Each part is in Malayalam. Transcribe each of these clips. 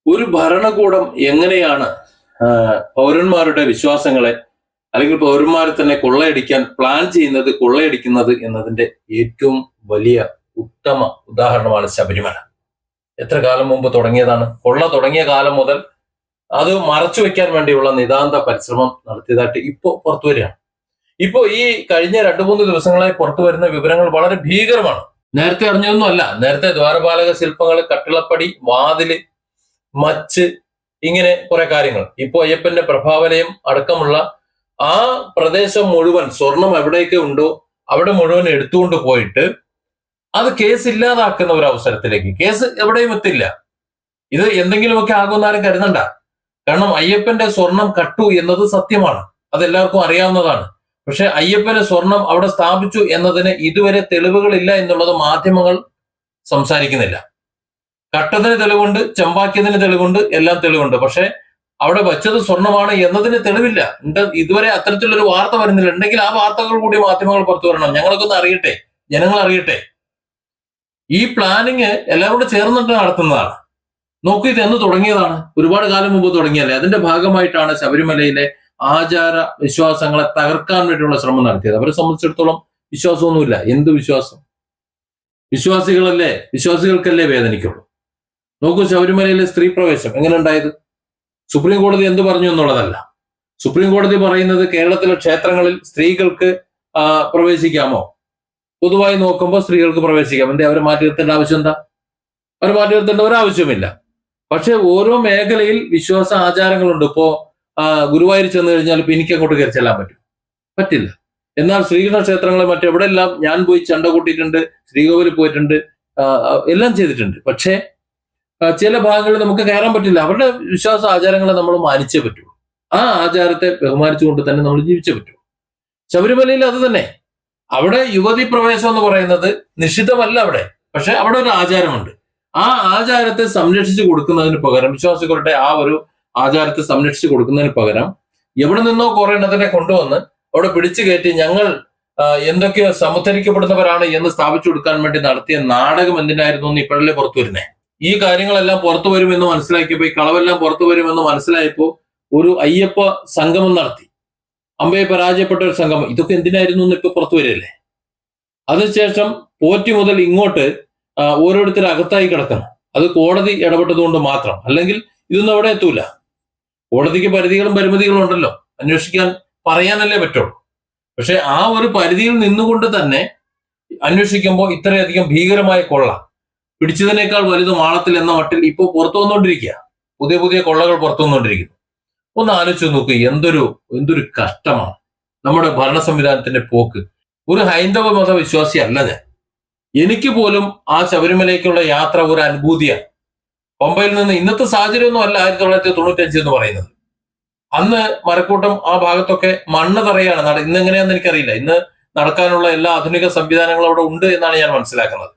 ഒരു ഭരണകൂടം എങ്ങനെയാണ് പൗരന്മാരുടെ വിശ്വാസങ്ങളെ അല്ലെങ്കിൽ പൗരന്മാരെ തന്നെ കൊള്ളയടിക്കാൻ പ്ലാൻ ചെയ്യുന്നത്, കൊള്ളയടിക്കുന്നത് എന്നതിന്റെ ഏറ്റവും വലിയ ഉത്തമ ഉദാഹരണമാണ് ശബരിമല. എത്ര കാലം മുമ്പ് തുടങ്ങിയതാണ്? കൊള്ള തുടങ്ങിയ കാലം മുതൽ അത് മറച്ചു വെക്കാൻ വേണ്ടിയുള്ള നിതാന്ത പരിശ്രമം നടത്തിയതായിട്ട് ഇപ്പോ പുറത്തു വരികയാണ്. ഇപ്പോ ഈ കഴിഞ്ഞ 2-3 ദിവസങ്ങളായി പുറത്തു വരുന്ന വിവരങ്ങൾ വളരെ ഭീകരമാണ്. നേരത്തെ അറിഞ്ഞതൊന്നുമല്ല. നേരത്തെ ദ്വാരപാലക ശില്പങ്ങൾ, കട്ടിളപ്പടി, വാതില്, മച്ച്, ഇങ്ങനെ കുറെ കാര്യങ്ങൾ. ഇപ്പോ അയ്യപ്പന്റെ പ്രഭാവലയം അടക്കമുള്ള ആ പ്രദേശം മുഴുവൻ, സ്വർണം എവിടെയൊക്കെ ഉണ്ടോ അവിടെ മുഴുവൻ എടുത്തുകൊണ്ട് പോയിട്ട് അത് കേസ് ഇല്ലാതാക്കുന്ന ഒരു അവസരത്തിലേക്ക്. കേസ് എവിടെയും എത്തില്ല. ഇത് എന്തെങ്കിലുമൊക്കെ ആകുമെന്നാലും കരുതണ്ട. കാരണം അയ്യപ്പന്റെ സ്വർണം കട്ടു എന്നത് സത്യമാണ്, അതെല്ലാവർക്കും അറിയാവുന്നതാണ്. പക്ഷെ അയ്യപ്പന് സ്വർണം അവിടെ സ്ഥാപിച്ചു എന്നതിന് ഇതുവരെ തെളിവുകളില്ല എന്നുള്ളത് മാധ്യമങ്ങൾ സംസാരിക്കുന്നില്ല. കട്ടതിന് തെളിവുണ്ട്, ചെമ്പാക്കിയതിന് തെളിവുണ്ട്, എല്ലാം തെളിവുണ്ട്. പക്ഷെ അവിടെ വച്ചത് സ്വർണമാണ് എന്നതിന് തെളിവില്ല. ഇതുവരെ അത്തരത്തിലൊരു വാർത്ത വരുന്നില്ല. ഉണ്ടെങ്കിൽ ആ വാർത്തകൾ കൂടി മാധ്യമങ്ങൾ പുറത്തു വരണം. ഞങ്ങളൊക്കെ ഒന്ന് അറിയട്ടെ, ജനങ്ങൾ അറിയട്ടെ. ഈ പ്ലാനിങ് എല്ലാവരും കൂടെ ചേർന്നിട്ട് നടത്തുന്നതാണ്. നോക്കൂ, ഇത് എന്ന് തുടങ്ങിയതാണ്? ഒരുപാട് കാലം മുമ്പ് തുടങ്ങിയല്ലേ. അതിന്റെ ഭാഗമായിട്ടാണ് ശബരിമലയിലെ ആചാര വിശ്വാസങ്ങളെ തകർക്കാൻ വേണ്ടിയുള്ള ശ്രമം നടത്തിയത്. അവരെ സംബന്ധിച്ചിടത്തോളം വിശ്വാസമൊന്നുമില്ല. എന്ത് വിശ്വാസം? വിശ്വാസികൾക്കല്ലേ വേദനിക്കുള്ളൂ. നോക്കൂ, ശബരിമലയിലെ സ്ത്രീ പ്രവേശം എങ്ങനെ ഉണ്ടായത്? സുപ്രീം കോടതി എന്ത് പറഞ്ഞു എന്നുള്ളതല്ല. സുപ്രീം കോടതി പറയുന്നത് കേരളത്തിലെ ക്ഷേത്രങ്ങളിൽ സ്ത്രീകൾക്ക് പ്രവേശിക്കാമോ? പൊതുവായി നോക്കുമ്പോൾ സ്ത്രീകൾക്ക് പ്രവേശിക്കാം. എന്തേ അവരെ മാറ്റി നിർത്തേണ്ട ആവശ്യം എന്താ? അവർ മാറ്റി നിർത്തേണ്ട ഒരാവശ്യമില്ല. പക്ഷെ ഓരോ മേഖലയിൽ വിശ്വാസ ആചാരങ്ങളുണ്ട്. ഇപ്പോ ഗുരുവായൂർ ചെന്ന് കഴിഞ്ഞാൽ ഇപ്പൊ എനിക്ക് അങ്ങോട്ട് കയറി ചെല്ലാൻ പറ്റില്ല. എന്നാൽ ശ്രീകൃഷ്ണ ക്ഷേത്രങ്ങളെ മറ്റെവിടെയെല്ലാം ഞാൻ പോയി ചണ്ട കൂട്ടിയിട്ടുണ്ട്, ശ്രീകോവിലിൽ പോയിട്ടുണ്ട്, എല്ലാം ചെയ്തിട്ടുണ്ട്. പക്ഷേ ചില ഭാഗങ്ങളിൽ നമുക്ക് കയറാൻ പറ്റില്ല. അവരുടെ വിശ്വാസ ആചാരങ്ങളെ നമ്മൾ മാനിച്ചേ പറ്റൂ. ആ ആചാരത്തെ ബഹുമാനിച്ചുകൊണ്ട് തന്നെ നമ്മൾ ജീവിച്ചേ പറ്റൂ. ശബരിമലയിൽ അത് തന്നെ. അവിടെ യുവതി പ്രവേശം എന്ന് പറയുന്നത് നിഷിദ്ധമല്ല അവിടെ. പക്ഷെ അവിടെ ഒരു ആചാരമുണ്ട്. ആ ആചാരത്തെ സംരക്ഷിച്ചു കൊടുക്കുന്നതിന് പകരം, വിശ്വാസികളുടെ ആ ഒരു ആചാരത്തെ സംരക്ഷിച്ചു കൊടുക്കുന്നതിന് പകരം എവിടെ നിന്നോ കുറെ എണ്ണത്തിനെ കൊണ്ടുവന്ന് അവിടെ പിടിച്ചു കയറ്റി ഞങ്ങൾ എന്തൊക്കെയോ സമുദ്ധരിക്കപ്പെടുന്നവരാണ് എന്ന് സ്ഥാപിച്ചു കൊടുക്കാൻ വേണ്ടി നടത്തിയ നാടകം എന്തിനായിരുന്നു എന്ന് ഇപ്പോഴല്ലേ പുറത്തു വരുന്നേ. ഈ കാര്യങ്ങളെല്ലാം പുറത്തു വരുമെന്ന് മനസ്സിലാക്കിയപ്പോ, ഈ കളവെല്ലാം പുറത്തു വരുമെന്ന് മനസ്സിലായപ്പോ ഒരു അയ്യപ്പ സംഗമം നടത്തി. അമ്പയെ പരാജയപ്പെട്ട ഒരു സംഗമം. ഇതൊക്കെ എന്തിനായിരുന്നു എന്ന് ഇപ്പൊ പുറത്തു വരികയല്ലേ. അതിനുശേഷം പോറ്റി മുതൽ ഇങ്ങോട്ട് ഓരോരുത്തർ അകത്തായി കിടക്കണം. അത് കോടതി ഇടപെട്ടതുകൊണ്ട് മാത്രം. അല്ലെങ്കിൽ ഇതൊന്നും അവിടെ എത്തൂല. കോടതിക്ക് പരിധികളും പരിമിതികളും ഉണ്ടല്ലോ. അന്വേഷിക്കാൻ പറയാനല്ലേ പറ്റുള്ളൂ. പക്ഷെ ആ ഒരു പരിധിയിൽ നിന്നുകൊണ്ട് തന്നെ അന്വേഷിക്കുമ്പോൾ ഇത്രയധികം ഭീകരമായ കൊള്ള, പിടിച്ചതിനേക്കാൾ വലുതും ആളത്തിൽ എന്ന മട്ടിൽ ഇപ്പോൾ പുറത്തു വന്നുകൊണ്ടിരിക്കുക. പുതിയ പുതിയ കൊള്ളകൾ പുറത്തു വന്നുകൊണ്ടിരിക്കുന്നു. ഒന്ന് ആലോചിച്ച് നോക്കുക, എന്തൊരു കഷ്ടമാണ് നമ്മുടെ ഭരണ സംവിധാനത്തിന്റെ പോക്ക്. ഒരു ഹൈന്ദവ മത വിശ്വാസി അല്ല ഞാൻ. എനിക്ക് പോലും ആ ശബരിമലയ്ക്കുള്ള യാത്ര ഒരു അനുഭൂതിയാണ്. പമ്പയിൽ നിന്ന് ഇന്നത്തെ സാഹചര്യമൊന്നും അല്ല 1995 എന്ന് പറയുന്നത്. അന്ന് മരക്കൂട്ടം ആ ഭാഗത്തൊക്കെ മണ്ണ് തറയാണ്. ഇന്ന് എങ്ങനെയാണെന്ന് എനിക്കറിയില്ല. ഇന്ന് നടക്കാനുള്ള എല്ലാ ആധുനിക സംവിധാനങ്ങളും അവിടെ ഉണ്ട് എന്നാണ് ഞാൻ മനസ്സിലാക്കുന്നത്.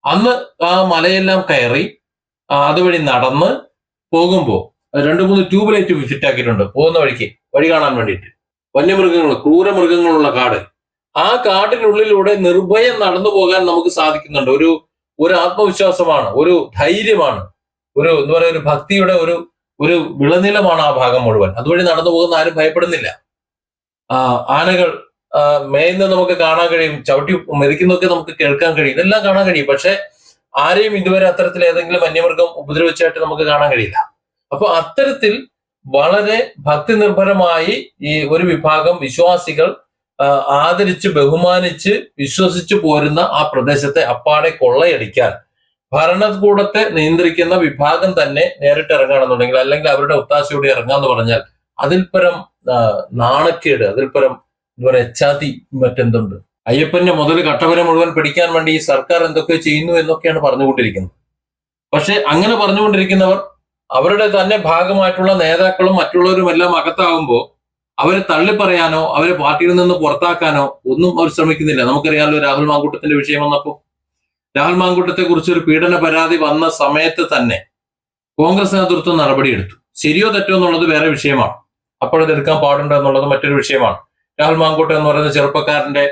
അന്ന് ആ മലയെല്ലാം കയറി അതുവഴി നടന്ന് പോകുമ്പോൾ 2-3 ട്യൂബ് ലൈറ്റ് ഫിറ്റ് ആക്കിയിട്ടുണ്ട് പോകുന്ന വഴി കാണാൻ വേണ്ടിയിട്ട്. വന്യമൃഗങ്ങൾ, ക്രൂരമൃഗങ്ങളുള്ള കാട്. ആ കാട്ടിനുള്ളിലൂടെ നിർഭയം നടന്നു പോകാൻ നമുക്ക് സാധിക്കുന്നുണ്ട്. ഒരു ആത്മവിശ്വാസമാണ്, ഒരു ധൈര്യമാണ്, എന്താ പറയുക, ഒരു ഭക്തിയുടെ ഒരു വിളനിലമാണ് ആ ഭാഗം മുഴുവൻ. അതുവഴി നടന്നു പോകുന്ന ആരും ഭയപ്പെടുന്നില്ല. ആനകൾ മേയുന്നത് നമുക്ക് കാണാൻ കഴിയും, ചവിട്ടി മെതിക്കുന്നതൊക്കെ നമുക്ക് കേൾക്കാൻ കഴിയും, ഇതെല്ലാം കാണാൻ കഴിയും. പക്ഷെ ആരെയും ഇതുവരെ അത്തരത്തിൽ ഏതെങ്കിലും വന്യമൃഗം ഉപദ്രവിച്ചായിട്ട് നമുക്ക് കാണാൻ കഴിയില്ല. അപ്പൊ അത്തരത്തിൽ വളരെ ഭക്തി നിർഭരമായി ഈ ഒരു വിഭാഗം വിശ്വാസികൾ ആദരിച്ച് ബഹുമാനിച്ച് വിശ്വസിച്ചു പോരുന്ന ആ പ്രദേശത്തെ അപ്പാടെ കൊള്ളയടിക്കാൻ ഭരണകൂടത്തെ നിയന്ത്രിക്കുന്ന വിഭാഗം തന്നെ നേരിട്ട് ഇറങ്ങുകയാണെന്നുണ്ടെങ്കിൽ, അല്ലെങ്കിൽ അവരുടെ ഒത്താശയോടെ ഇറങ്ങാന്ന് പറഞ്ഞാൽ അതിൽപരം നാണക്കേട്, അതിൽപരം എന്താ പറയുക, ചതി മറ്റെന്തുണ്ട്? അയ്യപ്പന്റെ മുതൽ കട്ടവര മുഴുവൻ പിടിക്കാൻ വേണ്ടി ഈ സർക്കാർ എന്തൊക്കെ ചെയ്യുന്നു എന്നൊക്കെയാണ് പറഞ്ഞുകൊണ്ടിരിക്കുന്നത്. പക്ഷെ അങ്ങനെ പറഞ്ഞുകൊണ്ടിരിക്കുന്നവർ അവരുടെ തന്നെ ഭാഗമായിട്ടുള്ള നേതാക്കളും മറ്റുള്ളവരും എല്ലാം അകത്താകുമ്പോൾ അവരെ തള്ളിപ്പറയാനോ അവരെ പാർട്ടിയിൽ നിന്ന് പുറത്താക്കാനോ ഒന്നും അവർ ശ്രമിക്കുന്നില്ല. നമുക്കറിയാമല്ലോ രാഹുൽ മാങ്കൂട്ടത്തിന്റെ വിഷയം വന്നപ്പോൾ രാഹുൽ മാങ്കൂട്ടത്തെ കുറിച്ച് ഒരു പീഡന പരാതി വന്ന സമയത്ത് തന്നെ കോൺഗ്രസ് നേതൃത്വം നടപടിയെടുത്തു. ശരിയോ തെറ്റോ എന്നുള്ളത് വേറെ വിഷയമാണ്. അപ്പോഴത് എടുക്കാൻ പാടുണ്ടോ എന്നുള്ളത് മറ്റൊരു വിഷയമാണ്. രാഹുൽ മാങ്കൂട്ടം എന്ന് പറയുന്ന ചെറുപ്പക്കാരന്റെ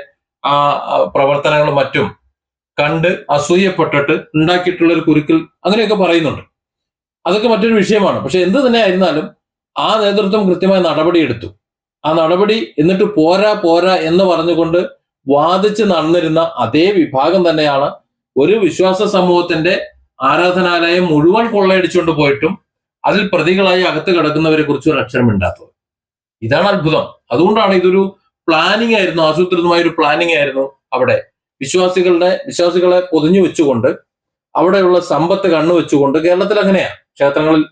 ആ പ്രവർത്തനങ്ങളും മറ്റും കണ്ട് അസൂയപ്പെട്ടിട്ട് ഉണ്ടാക്കിയിട്ടുള്ള ഒരു കുരുക്കിൽ അങ്ങനെയൊക്കെ പറയുന്നുണ്ട്. അതൊക്കെ മറ്റൊരു വിഷയമാണ്. പക്ഷെ എന്ത് തന്നെ ആയിരുന്നാലും ആ നേതൃത്വം കൃത്യമായ നടപടിയെടുത്തു. ആ നടപടി എന്നിട്ട് പോരാ എന്ന് പറഞ്ഞുകൊണ്ട് വാദിച്ച് നടന്നിരുന്ന അതേ വിഭാഗം തന്നെയാണ് ഒരു വിശ്വാസ സമൂഹത്തിന്റെ ആരാധനാലയം മുഴുവൻ കൊള്ളയടിച്ചുകൊണ്ട് പോയിട്ടും അതിൽ പ്രതികളായി അകത്ത് കിടക്കുന്നവരെ കുറിച്ച് ഒരു അക്ഷരമിണ്ടാത്തത്. ഇതാണ് അത്ഭുതം. അതുകൊണ്ടാണ് ഇതൊരു പ്ലാനിങ് ആയിരുന്നു, ആസൂത്രിതമായ ഒരു പ്ലാനിങ് ആയിരുന്നു. അവിടെ വിശ്വാസികളെ പൊതിഞ്ഞു വെച്ചുകൊണ്ട് അവിടെയുള്ള സമ്പത്ത് കണ്ണുവെച്ചുകൊണ്ട്, കേരളത്തിൽ അങ്ങനെയാ, ക്ഷേത്രങ്ങളിൽ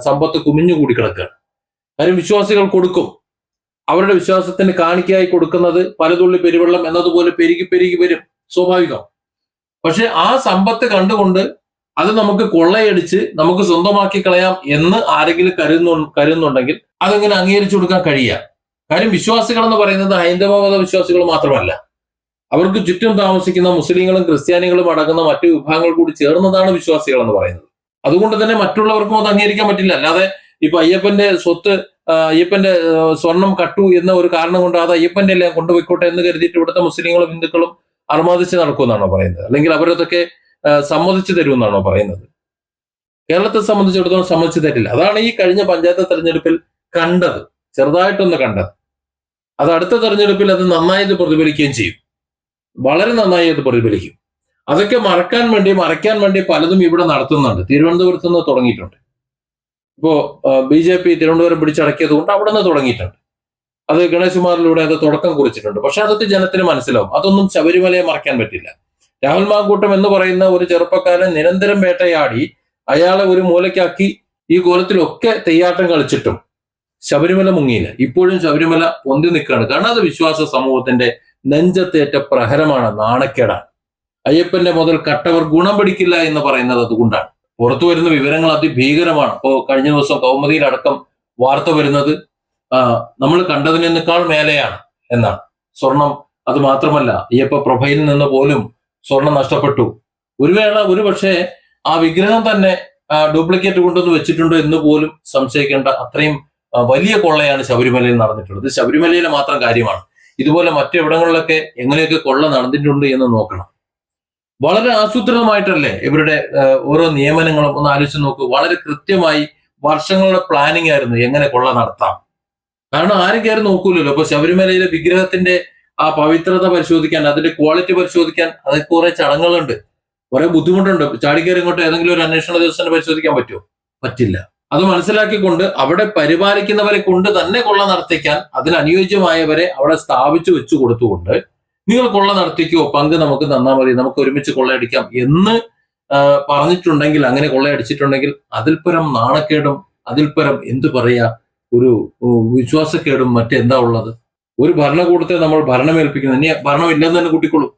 സമ്പത്ത് കുമിഞ്ഞുകൂടി കിടക്കുകയാണ്. കാര്യം വിശ്വാസികൾ കൊടുക്കും, അവരുടെ വിശ്വാസത്തിന് കാണിക്കയായി കൊടുക്കുന്നത് പലതുള്ളി പെരുവെള്ളം എന്നതുപോലെ പെരുകി വരും, സ്വാഭാവികം. പക്ഷെ ആ സമ്പത്ത് കണ്ടുകൊണ്ട് അത് നമുക്ക് കൊള്ളയടിച്ച് നമുക്ക് സ്വന്തമാക്കി കളയാം എന്ന് ആരെങ്കിലും കരുതുന്നുണ്ടെങ്കിൽ അതെങ്ങനെ അംഗീകരിച്ചു കൊടുക്കാൻ കഴിയുക? കാര്യം വിശ്വാസികൾ എന്ന് പറയുന്നത് ഹൈന്ദവ മത വിശ്വാസികൾ മാത്രമല്ല, അവർക്ക് ചുറ്റും താമസിക്കുന്ന മുസ്ലിങ്ങളും ക്രിസ്ത്യാനികളും അടങ്ങുന്ന മറ്റു വിഭാഗങ്ങൾ കൂടി ചേർന്നതാണ് വിശ്വാസികൾ എന്ന് പറയുന്നത്. അതുകൊണ്ട് തന്നെ മറ്റുള്ളവർക്കും അത് അംഗീകരിക്കാൻ പറ്റില്ല. അല്ലാതെ ഇപ്പൊ അയ്യപ്പന്റെ സ്വർണം കട്ടു എന്ന ഒരു കാരണം കൊണ്ട് അത് അയ്യപ്പന്റെ എല്ലാം കൊണ്ടുപോയിക്കോട്ടെ എന്ന് കരുതിയിട്ട് ഇവിടുത്തെ മുസ്ലിങ്ങളും ഹിന്ദുക്കളും അർമാദിച്ച് നടക്കുമെന്നാണോ പറയുന്നത്? അല്ലെങ്കിൽ അവരതൊക്കെ സമ്മതിച്ചു തരുമെന്നാണോ പറയുന്നത്? കേരളത്തെ സംബന്ധിച്ചിടത്തോളം സമ്മതിച്ചു തരില്ല. അതാണ് ഈ കഴിഞ്ഞ പഞ്ചായത്ത് തെരഞ്ഞെടുപ്പിൽ കണ്ടത്, ചെറുതായിട്ടൊന്ന് കണ്ടത്. അത് അടുത്ത തെരഞ്ഞെടുപ്പിൽ അത് നന്നായി പ്രതിഫലിക്കുകയും ചെയ്യും, വളരെ നന്നായി അത് പ്രതിഫലിക്കും. അതൊക്കെ മറയ്ക്കാൻ വേണ്ടി പലതും ഇവിടെ നടത്തുന്നുണ്ട്. തിരുവനന്തപുരത്ത് നിന്ന് തുടങ്ങിയിട്ടുണ്ട്. ഇപ്പോ BJP തിരുവനന്തപുരം പിടിച്ചടക്കിയത് കൊണ്ട് അവിടെ നിന്ന് തുടങ്ങിയിട്ടുണ്ട്. അത് ഗണേഷ് കുമാറിലൂടെ അത് തുടക്കം കുറിച്ചിട്ടുണ്ട്. പക്ഷെ അതൊക്കെ ജനത്തിന് മനസ്സിലാവും. അതൊന്നും ശബരിമലയെ മറയ്ക്കാൻ പറ്റില്ല. രാഹുൽ മാങ്കൂട്ടം എന്ന് പറയുന്ന ഒരു ചെറുപ്പക്കാരൻ നിരന്തരം വേട്ടയാടി അയാളെ ഒരു മൂലയ്ക്കാക്കി ഈ കോലത്തിലൊക്കെ തെയ്യാട്ടം കളിച്ചിട്ടും ശബരിമല മുങ്ങിയില്ല. ഇപ്പോഴും ശബരിമല പൊന്തി നിൽക്കുകയാണ്. കാരണം അത് വിശ്വാസ സമൂഹത്തിന്റെ നെഞ്ചത്തേറ്റ പ്രഹരമാണ്, നാണക്കേടാണ്. അയ്യപ്പന്റെ മുതൽ കട്ടവർ ഗുണം പിടിക്കില്ല എന്ന് പറയുന്നത് അതുകൊണ്ടാണ്. പുറത്തു വരുന്ന വിവരങ്ങൾ അതിഭീകരമാണ്. ഇപ്പോ കഴിഞ്ഞ ദിവസം കൗമുദിയിലടക്കം വാർത്ത വരുന്നത് നമ്മൾ കണ്ടതിനേക്കാൾ മേലെയാണ് എന്നാണ്. സ്വർണം, അത് മാത്രമല്ല അയ്യപ്പ പ്രഭയിൽ നിന്ന് പോലും സ്വർണം നഷ്ടപ്പെട്ടു. ഒരു പക്ഷേ ആ വിഗ്രഹം തന്നെ ഡ്യൂപ്ലിക്കേറ്റ് കൊണ്ടുവന്ന് വെച്ചിട്ടുണ്ടോ എന്ന് പോലും സംശയിക്കേണ്ട അത്രയും വലിയ കൊള്ളയാണ് ശബരിമലയിൽ നടന്നിട്ടുള്ളത്. ശബരിമലയിലെ മാത്രം കാര്യമാണ്. ഇതുപോലെ മറ്റെവിടങ്ങളിലൊക്കെ എങ്ങനെയൊക്കെ കൊള്ള നടന്നിട്ടുണ്ട് എന്ന് നോക്കണം. വളരെ ആസൂത്രിതമായിട്ടല്ലേ ഇവരുടെ ഓരോ നിയമനങ്ങളും? ഒന്ന് ആലോചിച്ച് നോക്കൂ. വളരെ കൃത്യമായി വർഷങ്ങളുടെ പ്ലാനിങ് ആയിരുന്നു എങ്ങനെ കൊള്ള നടത്താം. കാരണം ആരും കയറി നോക്കൂലല്ലോ. അപ്പൊ ശബരിമലയിലെ വിഗ്രഹത്തിന്റെ ആ പവിത്രത പരിശോധിക്കാൻ, അതിന്റെ ക്വാളിറ്റി പരിശോധിക്കാൻ അതൊക്കെ കുറെ ചടങ്ങുകളുണ്ട്, കുറെ ബുദ്ധിമുട്ടുണ്ട്. ചാടിക്കയറി ഇങ്ങോട്ട് ഏതെങ്കിലും ഒരു അന്വേഷണ ദിവസം പരിശോധിക്കാൻ പറ്റുമോ? പറ്റില്ല. അത് മനസ്സിലാക്കിക്കൊണ്ട് അവിടെ പരിപാലിക്കുന്നവരെ കൊണ്ട് തന്നെ കൊള്ള നടത്തിക്കാൻ അതിനനുയോജ്യമായവരെ അവിടെ സ്ഥാപിച്ചു വെച്ചു കൊടുത്തുകൊണ്ട് നിങ്ങൾ കൊള്ള നടത്തിക്കോ, പങ്ക് നമുക്ക് തന്നാൽ മതി, നമുക്ക് ഒരുമിച്ച് കൊള്ളയടിക്കാം എന്ന് പറഞ്ഞിട്ടുണ്ടെങ്കിൽ, അങ്ങനെ കൊള്ളയടിച്ചിട്ടുണ്ടെങ്കിൽ അതിൽപരം നാണക്കേടും അതിൽപരം എന്തു പറയാ ഒരു വിശ്വാസക്കേടും മറ്റെന്താ ഉള്ളത്? ഒരു ഭരണകൂടത്തെ നമ്മൾ ഭരണമേൽപ്പിക്കുന്നു, ഇനി ഭരണമില്ലെന്ന് തന്നെ കൂട്ടിക്കൊള്ളൂ.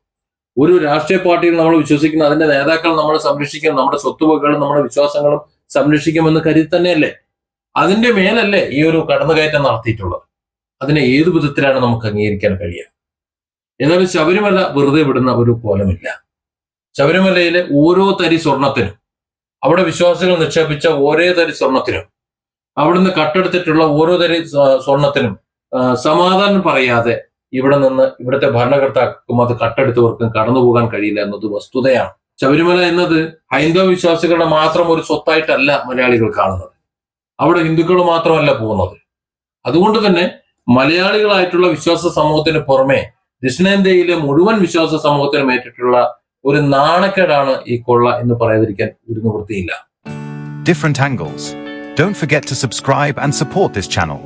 ഒരു രാഷ്ട്രീയ പാർട്ടിയിൽ നമ്മൾ വിശ്വസിക്കുന്ന അതിന്റെ നേതാക്കൾ നമ്മളെ സംരക്ഷിക്കും, നമ്മുടെ സ്വത്തുവകകളും നമ്മുടെ വിശ്വാസങ്ങളും സംരക്ഷിക്കുമെന്ന് കരുതി തന്നെയല്ലേ? അതിന്റെ മേലല്ലേ ഈ ഒരു കടന്നുകയറ്റം നടത്തിയിട്ടുള്ളത്? അതിനെ ഏതു വിധത്തിലാണ് നമുക്ക് അംഗീകരിക്കാൻ കഴിയുക? ഏതായാലും ശബരിമല വെറുതെ വിടുന്ന ഒരു കോലമില്ല. ശബരിമലയിലെ ഓരോ തരി സ്വർണത്തിനും, അവിടെ വിശ്വാസികൾ നിക്ഷേപിച്ച ഓരോ തരി സ്വർണത്തിനും, അവിടുന്ന് കട്ടെടുത്തിട്ടുള്ള ഓരോ തരി സ്വർണത്തിനും സമാധാനം പറയാതെ ഇവിടെ നിന്ന് ഇവിടുത്തെ ഭരണകർത്താക്കൾക്കും അത് കട്ടെടുത്തവർക്കും കടന്നുപോകാൻ കഴിയില്ല എന്നത് വസ്തുതയാണ്. ശബരിമല എന്നത് ഹൈന്ദവ വിശ്വാസികളുടെ മാത്രം ഒരു സ്വത്തായിട്ടല്ല മലയാളികൾ കാണുന്നത്. അവിടെ ഹിന്ദുക്കൾ മാത്രമല്ല പോകുന്നത്. അതുകൊണ്ട് തന്നെ മലയാളികളായിട്ടുള്ള വിശ്വാസ സമൂഹത്തിന് പുറമെ ദക്ഷിണേന്ത്യയിലെ മുഴുവൻ വിശ്വാസ സമൂഹത്തിനും ഏറ്റിട്ടുള്ള ഒരു നാണക്കേടാണ് ഈ കൊള്ള എന്ന് പറയാതിരിക്കാൻ ഒരു നിവൃത്തിയില്ല. Different angles. Don't forget to subscribe and support this channel.